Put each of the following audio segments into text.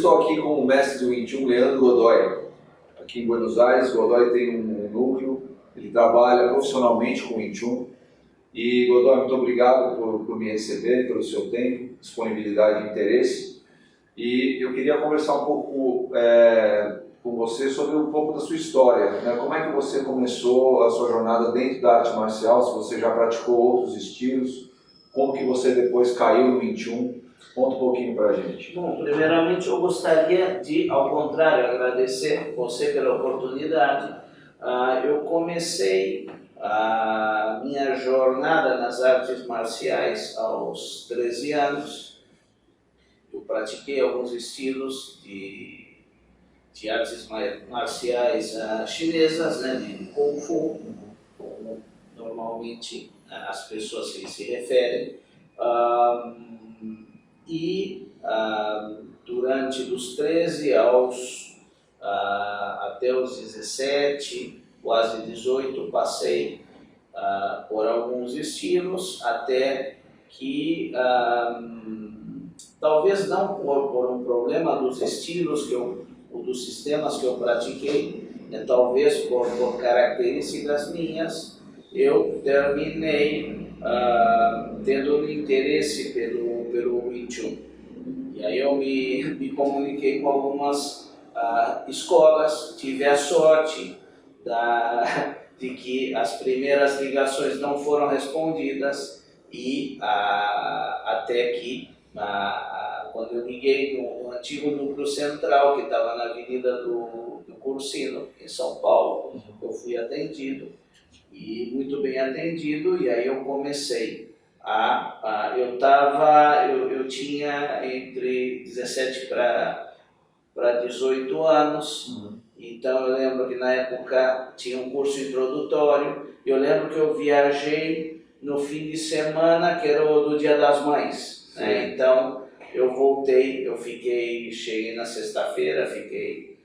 estou aqui com o mestre do Wing Chun, Leandro Godoy, aqui em Buenos Aires. Godoy tem um núcleo, ele trabalha profissionalmente com Wing Chun. E, Godoy, muito obrigado por me receber, pelo seu tempo, disponibilidade e interesse. E eu queria conversar um pouco com você sobre um pouco da sua história, né? Como é que você começou a sua jornada dentro da arte marcial, se você já praticou outros estilos, como que você depois caiu no Wing Chun? Conta um pouquinho para a gente. Bom, primeiramente eu gostaria de, ao contrário, agradecer você pela oportunidade. Eu comecei a minha jornada nas artes marciais aos 13 anos. Eu pratiquei alguns estilos de artes marciais chinesas, né, de Kung Fu, como normalmente as pessoas se referem. Durante dos 13 até os 17, quase 18, passei por alguns estilos, até que, talvez não por um problema dos estilos, dos sistemas que eu pratiquei, né, talvez por características minhas, eu terminei tendo um interesse pelo Wing Chun. E aí eu me comuniquei com algumas escolas, tive a sorte de que as primeiras ligações não foram respondidas e até que, quando eu liguei no antigo núcleo central, que estava na Avenida do Cursino, em São Paulo, eu fui atendido, e muito bem atendido, e aí eu comecei eu tinha entre 17 para 18 anos, então eu lembro que na época tinha um curso introdutório, eu lembro que eu viajei no fim de semana, que era o do Dia das Mães, né? Então eu voltei, cheguei na sexta-feira, fiquei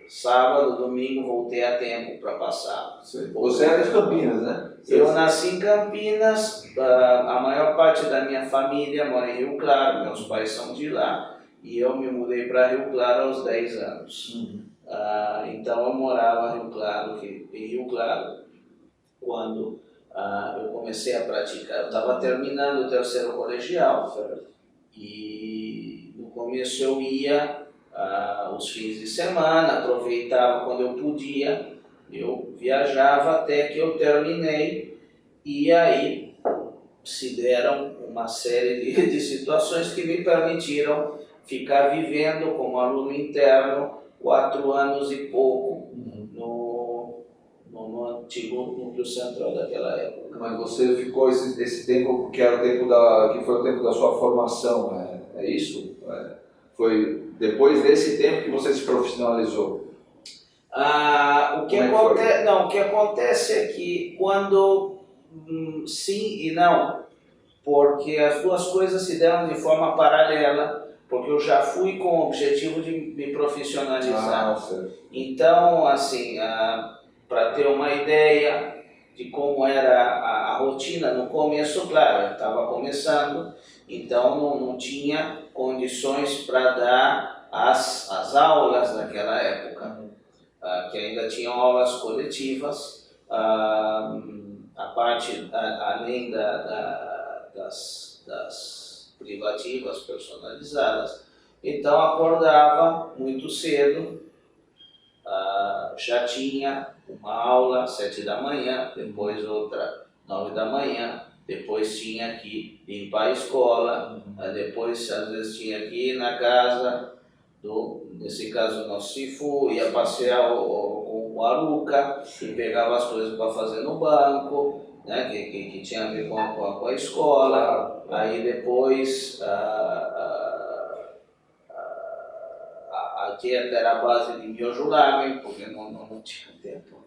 sábado, domingo, voltei a tempo para passar. Você era de Campinas, né? Eu nasci em Campinas, a maior parte da minha família mora em Rio Claro, meus pais são de lá, e eu me mudei para Rio Claro aos 10 anos. Então eu morava em Rio Claro quando eu comecei a praticar. Eu estava terminando o terceiro colegial, e no começo eu ia os fins de semana, aproveitava quando eu podia, eu viajava até que eu terminei, e aí se deram uma série de situações que me permitiram ficar vivendo como aluno interno 4 anos e pouco no antigo núcleo central daquela época. Mas você ficou esse tempo que foi o tempo da sua formação, é isso? Foi depois desse tempo que você se profissionalizou? O que acontece é que quando sim e não, porque as duas coisas se deram de forma paralela, porque eu já fui com o objetivo de me profissionalizar. Então, assim, para ter uma ideia de como era a rotina no começo, claro, eu estava começando, então não tinha condições para dar as aulas naquela época, que ainda tinham aulas coletivas, além das privativas personalizadas. Então acordava muito cedo, já tinha uma aula às 7 da manhã, depois outra 9 da manhã, depois tinha que limpar a escola, depois às vezes tinha que ir na casa nesse caso nosso Sifu, ia passear com o Aruca, e pegava as coisas para fazer no banco, né, que tinha a ver com a escola. Aí depois a dieta era a base de miojo ramen, porque não tinha tempo,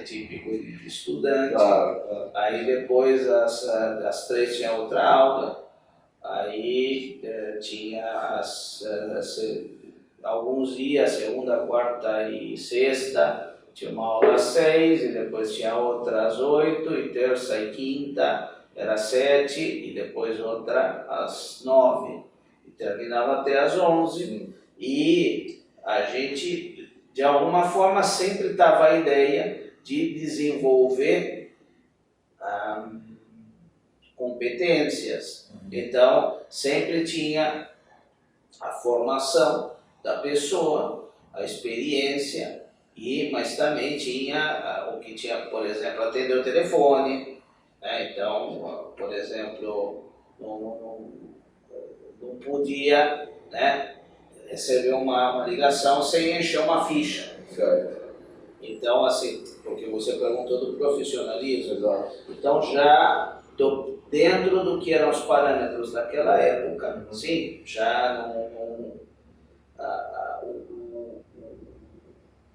típico de estudante. Aí depois às 3 tinha outra aula, aí tinha alguns dias, segunda, quarta e sexta, tinha uma aula às 6, e depois tinha outra às 8, e terça e quinta era às 7, e depois outra às 9. terminava até às 11, Sim. e a gente, de alguma forma, sempre estava a ideia de desenvolver competências. Então, sempre tinha a formação da pessoa, a experiência, mas também tinha o que tinha, por exemplo, atender o telefone, né? Então, por exemplo, não podia, né, receber uma ligação sem encher uma ficha. Certo. Então, assim, porque você perguntou do profissionalismo, Exato. então já dentro do que eram os parâmetros daquela época, sim, já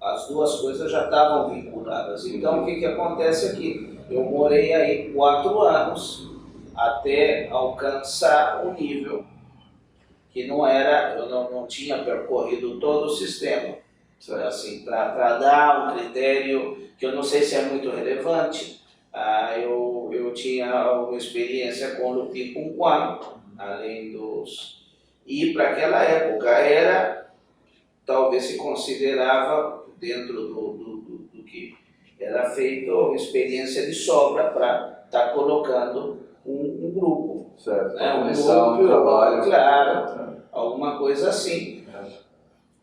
as duas coisas já estavam vinculadas. Então, o que acontece aqui? Eu morei aí 4 anos até alcançar o nível que não era, eu não tinha percorrido todo o sistema. Assim, para dar um critério que eu não sei se é muito relevante, eu tinha uma experiência com o Lupi com Quan, além dos... E para aquela época era, talvez se considerava, dentro do que era feito, uma experiência de sobra para estar colocando um grupo. Certo, né? começar um trabalho. Claro, alguma coisa assim.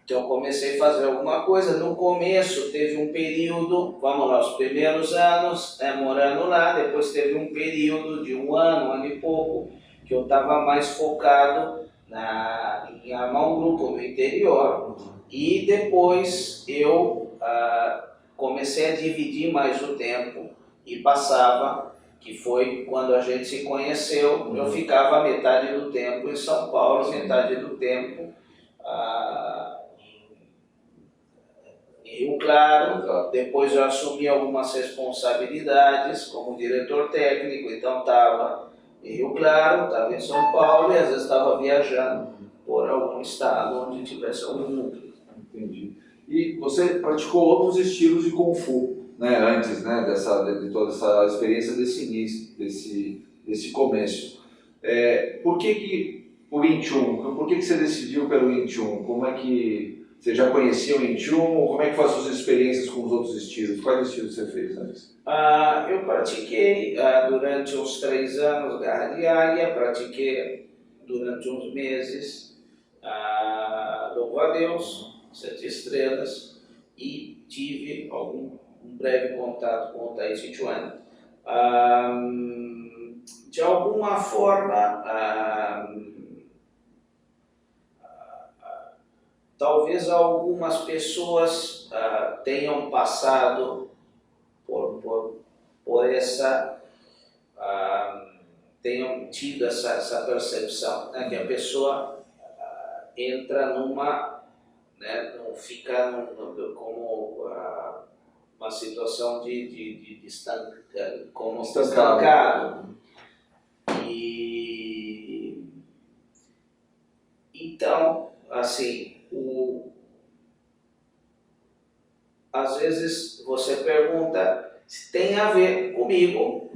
Então eu comecei a fazer alguma coisa. No começo teve um período, vamos lá, os primeiros anos, né, morando lá, depois teve um período de um ano e pouco, que eu estava mais focado em armar um grupo no interior. E depois eu comecei a dividir mais o tempo e passava, que foi quando a gente se conheceu, eu ficava metade do tempo em São Paulo, metade do tempo em Rio Claro. Depois eu assumi algumas responsabilidades como diretor técnico, então estava em Rio Claro, estava em São Paulo e às vezes estava viajando por algum estado onde tivesse algum núcleo. Entendi. E você praticou outros estilos de Kung Fu, né, antes, né, de toda essa experiência desse início, desse começo. Por que o Wing Chun? Por que você decidiu pelo Wing Chun? Como é que você já conhecia o Wing Chun? Como é que foram as suas experiências com os outros estilos? Quais estilos você fez antes? Eu pratiquei durante uns 3 anos garra de águia, pratiquei durante uns meses louvo a Deus, 7 estrelas, e tive um breve contato com o Tai Chi Chuan. De alguma forma, talvez algumas pessoas tenham passado por essa, tenham tido essa percepção, né, que a pessoa entra numa, né, não fica como uma situação de estancado. E então, assim, às vezes você pergunta se tem a ver comigo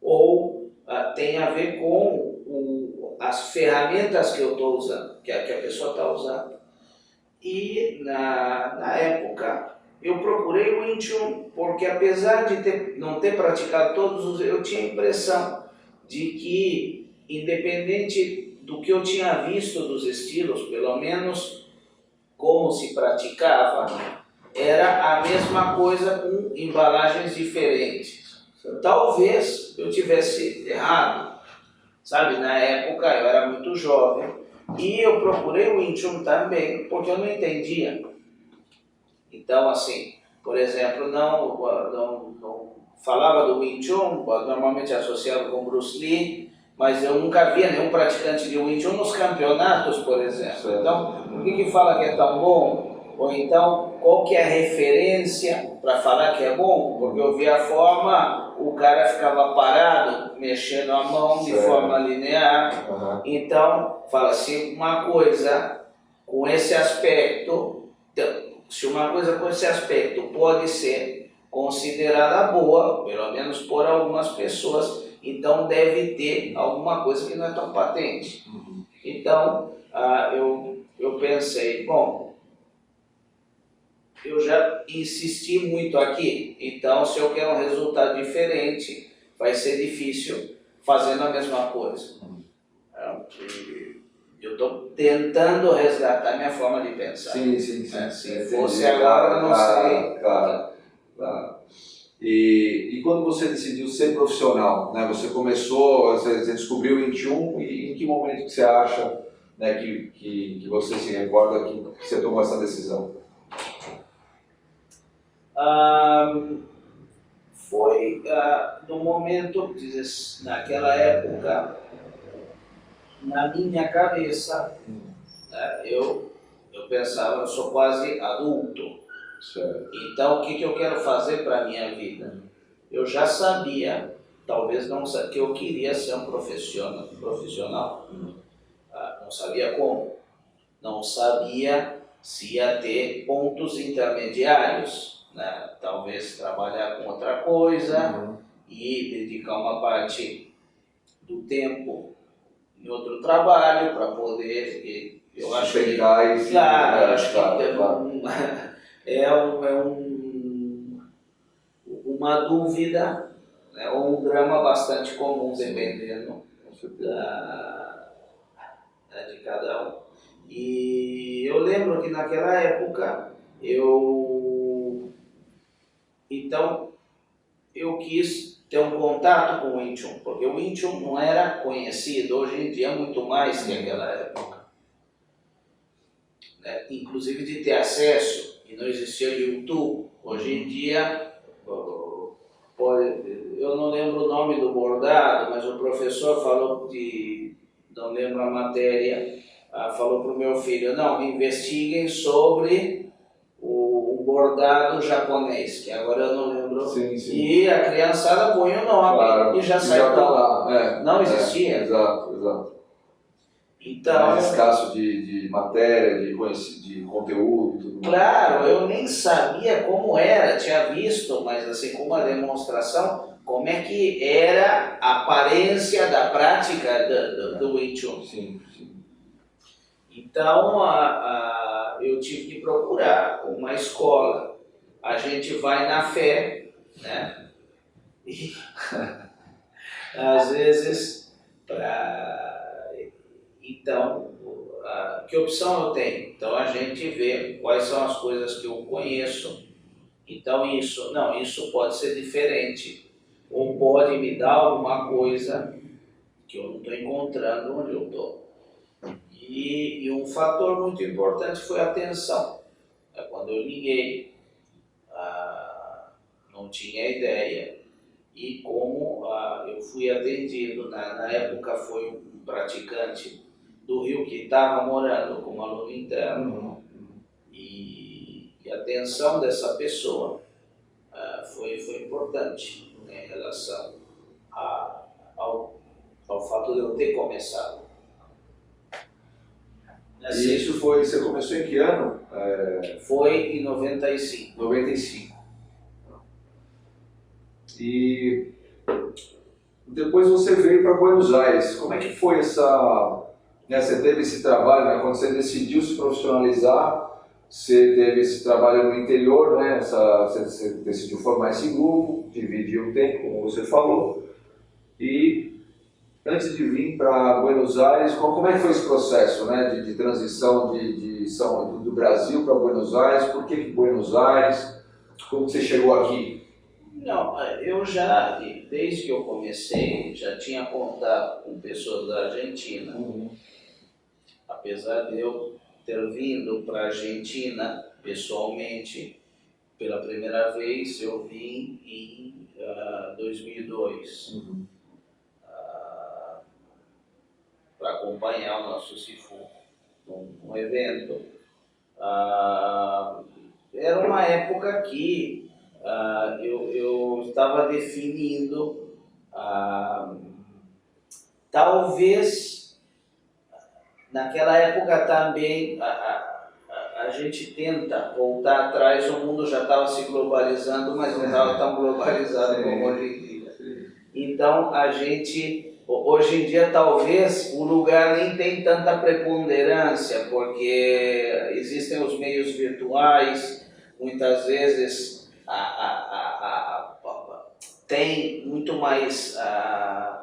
ou tem a ver com as ferramentas que eu estou usando, que a pessoa está usando. E na época eu procurei o Wing Chun, porque apesar de não ter praticado todos, eu tinha a impressão de que, independente do que eu tinha visto dos estilos, pelo menos como se praticava, era a mesma coisa com embalagens diferentes. Talvez eu tivesse errado, sabe? Na época eu era muito jovem e eu procurei o Wing Chun também porque eu não entendia. Então, assim, por exemplo, não falava do Wing Chun, normalmente associado com Bruce Lee, mas eu nunca via nenhum praticante de Wing Chun nos campeonatos, por exemplo. Então, por que fala que é tão bom? Ou então, qual que é a referência para falar que é bom? Porque eu vi a forma, o cara ficava parado, mexendo a mão de forma linear. Então, fala-se uma coisa com esse aspecto, se uma coisa com esse aspecto pode ser considerada boa, pelo menos por algumas pessoas, então deve ter alguma coisa que não é tão patente. Então Então, eu pensei, bom, eu já insisti muito aqui, então se eu quero um resultado diferente, vai ser difícil fazendo a mesma coisa. Eu estou tentando resgatar minha forma de pensar. Sim, sim, sim. Se fosse agora, eu não sei. Claro. E quando você decidiu ser profissional, né? Você começou, você descobriu o Intune, e em que momento que você acha, né, que você se recorda que você tomou essa decisão? Foi no momento, naquela época, na minha cabeça, né, eu pensava, eu sou quase adulto. Certo. Então, o que eu quero fazer para a minha vida? Eu já sabia, talvez não sabia, que eu queria ser um profissional. Não sabia como. Não sabia se ia ter pontos intermediários, né? Talvez trabalhar com outra coisa e dedicar uma parte do tempo em outro trabalho para poder... Eu acho que, claro, acho que uma dúvida, né, ou um drama bastante comum, dependendo de cada um. E eu lembro que naquela época então eu quis ter um contato com o Intune, porque o Intune não era conhecido, hoje em dia é muito mais que aquela época. Né? Inclusive de ter acesso, e não existia YouTube. Hoje em dia, eu não lembro o nome do bordado, mas o professor falou não lembro a matéria, falou para o meu filho, não, investiguem sobre o bordado japonês, que agora eu não lembro. Sim. E a criançada põe o nome e já saiu lá. Não existia. Exato. Então, mais escasso de matéria, de conteúdo. Tudo claro, eu nem sabia como era, tinha visto, mas assim, com uma demonstração, como é que era a aparência da prática do Wing Chun. Sim. Então, eu tive que procurar uma escola. A gente vai na fé, né? E, às vezes, então, que opção eu tenho? Então a gente vê quais são as coisas que eu conheço. Então isso pode ser diferente. Ou pode me dar alguma coisa que eu não estou encontrando onde eu estou. E um fator muito importante foi a atenção. Quando eu liguei, não tinha ideia. E como eu fui atendido, na época foi um praticante do Rio que estava morando como aluno interno, e a atenção dessa pessoa foi importante, né, em relação ao fato de eu ter começado. E isso você começou em que ano? Foi em 95. 95. E depois você veio para Buenos Aires. Como é que foi você teve esse trabalho, né? Quando você decidiu se profissionalizar, você teve esse trabalho no interior, né? Você decidiu formar esse grupo, dividir o tempo, como você falou. E antes de vir para Buenos Aires, como é que foi esse processo, né? de transição do Brasil para Buenos Aires? Por que Buenos Aires? Como você chegou aqui? Não, eu desde que eu comecei, já tinha contato com pessoas da Argentina. Apesar de eu ter vindo para a Argentina pessoalmente, pela primeira vez eu vim em 2002 para acompanhar o nosso Sifu num evento. Era uma época que eu estava definindo, talvez naquela época também a gente tenta voltar atrás, o mundo já estava se globalizando, mas não estava tão globalizado como hoje em dia. Então a gente Hoje em dia, talvez, o lugar nem tem tanta preponderância, porque existem os meios virtuais, muitas vezes tem muito mais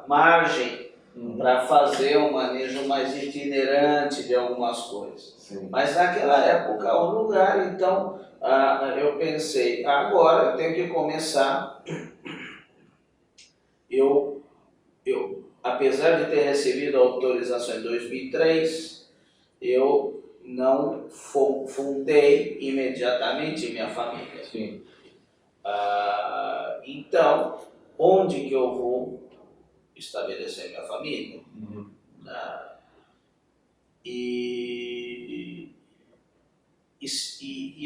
margem para fazer um manejo mais itinerante de algumas coisas. Sim. Mas naquela época, o lugar, então, eu pensei, agora eu tenho que começar. Apesar de ter recebido a autorização em 2003, eu não fundei imediatamente minha família. Sim. Então, onde que eu vou estabelecer minha família? E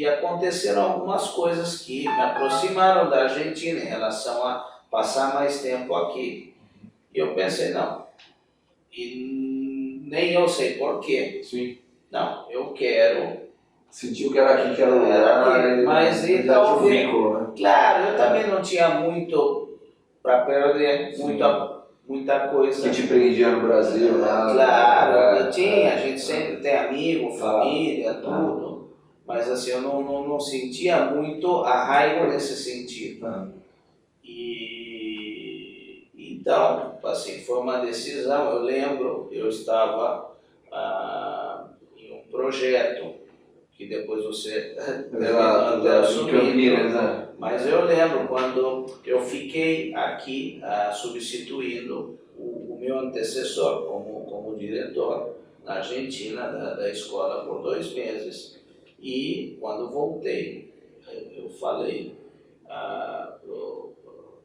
aconteceram algumas coisas que me aproximaram da Argentina em relação a passar mais tempo aqui. E eu pensei, não, e nem eu sei porquê. Sim. Não, eu quero. Sentiu que era aqui que era o lugar, mas então, um vínculo, né? Claro, eu também não tinha muito para perder, muita coisa. Que te prendia no Brasil, né? Claro, eu tinha, a gente sempre tem amigo, família, tudo. Mas assim, eu não sentia muito arraigo nesse sentido. Então, assim, foi uma decisão. Eu lembro, eu estava em um projeto que depois você assumiu, né? Mas eu lembro quando eu fiquei aqui substituindo o meu antecessor como diretor na Argentina da escola por 2 meses. E quando voltei, eu falei para o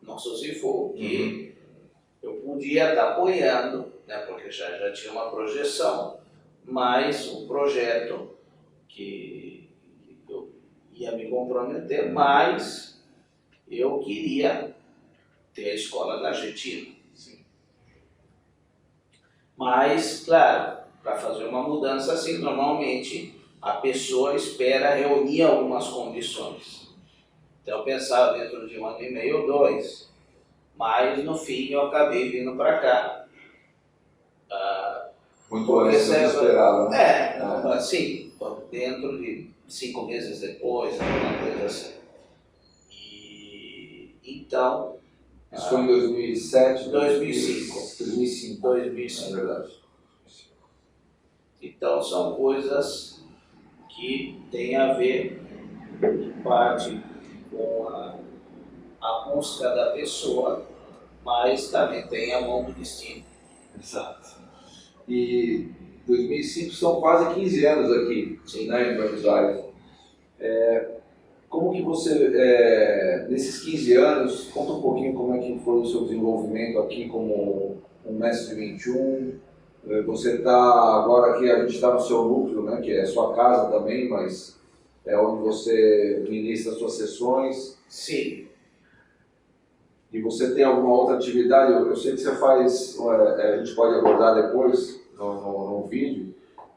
nosso CIFO que eu podia estar apoiando, né, porque já tinha uma projeção, mas um projeto que eu ia me comprometer, mas eu queria ter a escola na Argentina. Sim. Mas, claro, para fazer uma mudança assim, normalmente a pessoa espera reunir algumas condições. Então eu pensava dentro de 1 ano e meio ou 2, mas no fim eu acabei vindo para cá. Muito antes do que esperava, né? Assim, dentro de 5 meses depois, alguma coisa assim. Então... Isso foi em 2007? 2005. 2005. É verdade. Então são coisas que têm a ver, em parte, com a busca da pessoa, mas também tem a mão do destino. Exato. E 2005 são quase 15 anos aqui, né, em Buenos Aires. Como que você, nesses 15 anos, conta um pouquinho como é que foi o seu desenvolvimento aqui como um mestre de Wing Chun. Você está agora aqui, a gente está no seu núcleo, né, que é a sua casa também, mas é onde você ministra as suas sessões. Sim. E você tem alguma outra atividade? Eu sei que você faz, a gente pode abordar depois no vídeo,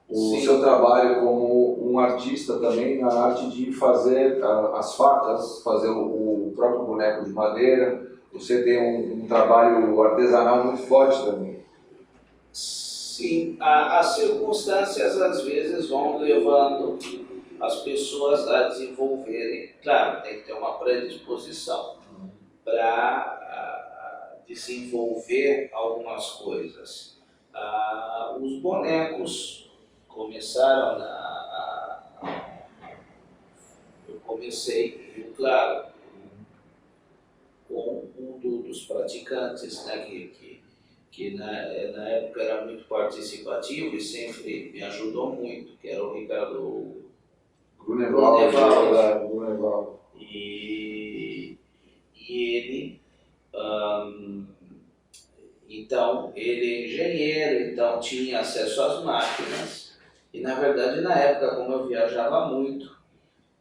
o seu trabalho como um artista também na arte de fazer as facas, fazer o próprio boneco de madeira. Você tem um trabalho artesanal muito forte também. Sim, as circunstâncias às vezes vão levando as pessoas a desenvolverem. Claro, tem que ter uma predisposição para desenvolver algumas coisas. Os bonecos começaram eu comecei, claro, com um dos praticantes, né, que na época era muito participativo e sempre me ajudou muito, que era o Ricardo Grunewald. E ele, então, ele é engenheiro, então tinha acesso às máquinas. E na verdade, na época, como eu viajava muito,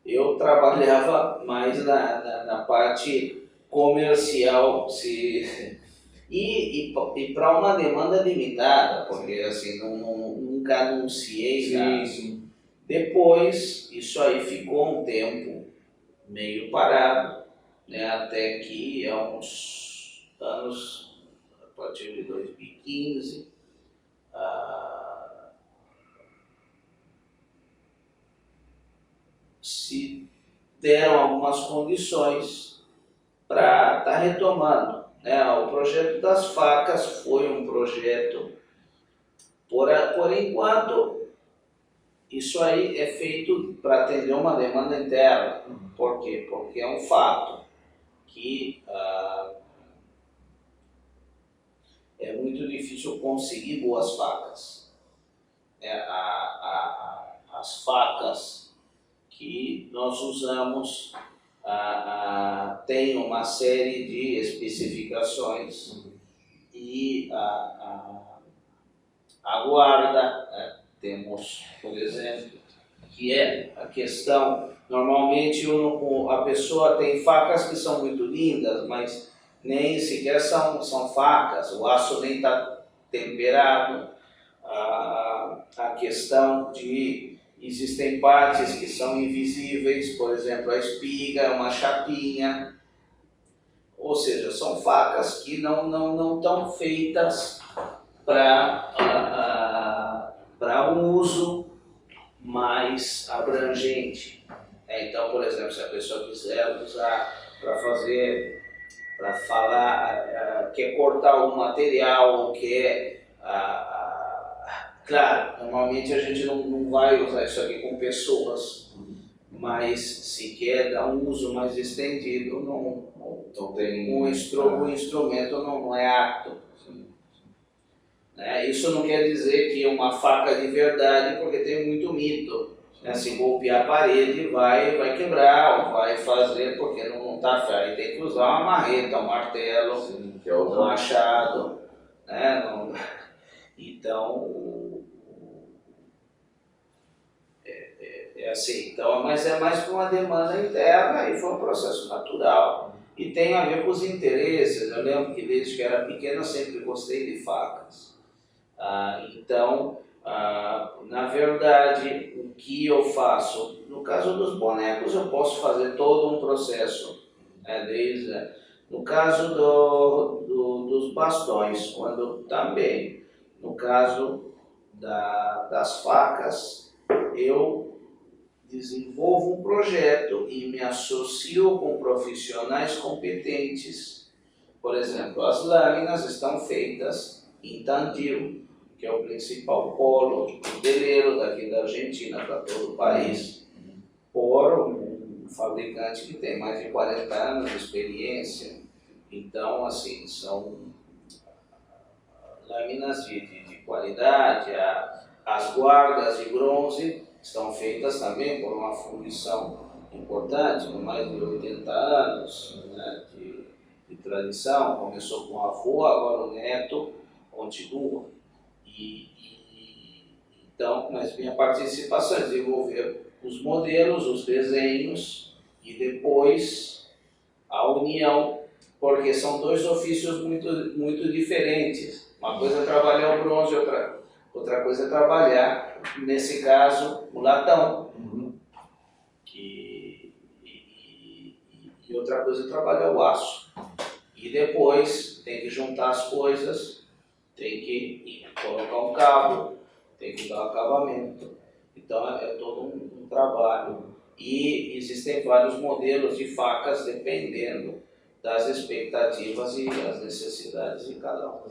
eu trabalhava mais na parte comercial e para uma demanda limitada, porque assim, nunca anunciei nada. Sim. Depois, isso aí ficou um tempo meio parado, né, até que há uns anos partir de 2015. Se deram algumas condições para estar retomando. O projeto das facas foi um projeto, por enquanto, isso aí é feito para atender uma demanda interna. Por quê? Porque é um fato que é muito difícil conseguir boas facas. As facas que nós usamos tem uma série de especificações e a guarda, temos, por exemplo, que é a questão, normalmente a pessoa tem facas que são muito lindas, mas nem sequer são facas, o aço nem está temperado, a questão de existem partes que são invisíveis, por exemplo, a espiga, uma chapinha, ou seja, são facas que não estão feitas para um uso mais abrangente. Então, por exemplo, se a pessoa quiser usar para falar, quer cortar algum material ou quer... Claro, normalmente a gente não vai usar isso aqui com pessoas, mas se quer dar um uso mais estendido, o instrumento não é apto. Isso não quer dizer que uma faca de verdade, porque tem muito mito. Se golpear a parede vai quebrar, ou vai fazer porque não está fértil. Aí tem que usar uma marreta, um martelo, um machado. Então, assim, mas é mais para uma demanda interna e foi um processo natural. E tem a ver com os interesses. Eu lembro que desde que era pequeno eu sempre gostei de facas. Então, na verdade, o que eu faço? No caso dos bonecos eu posso fazer todo um processo. No caso dos bastões, quando também. No caso das facas, eu desenvolvo um projeto e me associo com profissionais competentes. Por exemplo, as lâminas estão feitas em Tandil, que é o principal polo modeleiro daqui da Argentina para todo o país, por um fabricante que tem mais de 40 anos de experiência. Então, assim, são lâminas de qualidade. As guardas de bronze estão feitas também por uma fundição importante, com mais de 80 anos de tradição. Começou com o avô, agora o neto continua. Então, mas minha participação é desenvolver os modelos, os desenhos e depois a união, porque são dois ofícios muito diferentes. Uma coisa é trabalhar o bronze, outra coisa é trabalhar, nesse caso, o latão. E outra coisa é trabalhar o aço. E depois tem que juntar as coisas, tem que colocar um cabo, tem que dar um acabamento. Então é todo um trabalho. E existem vários modelos de facas dependendo das expectativas e das necessidades de cada um.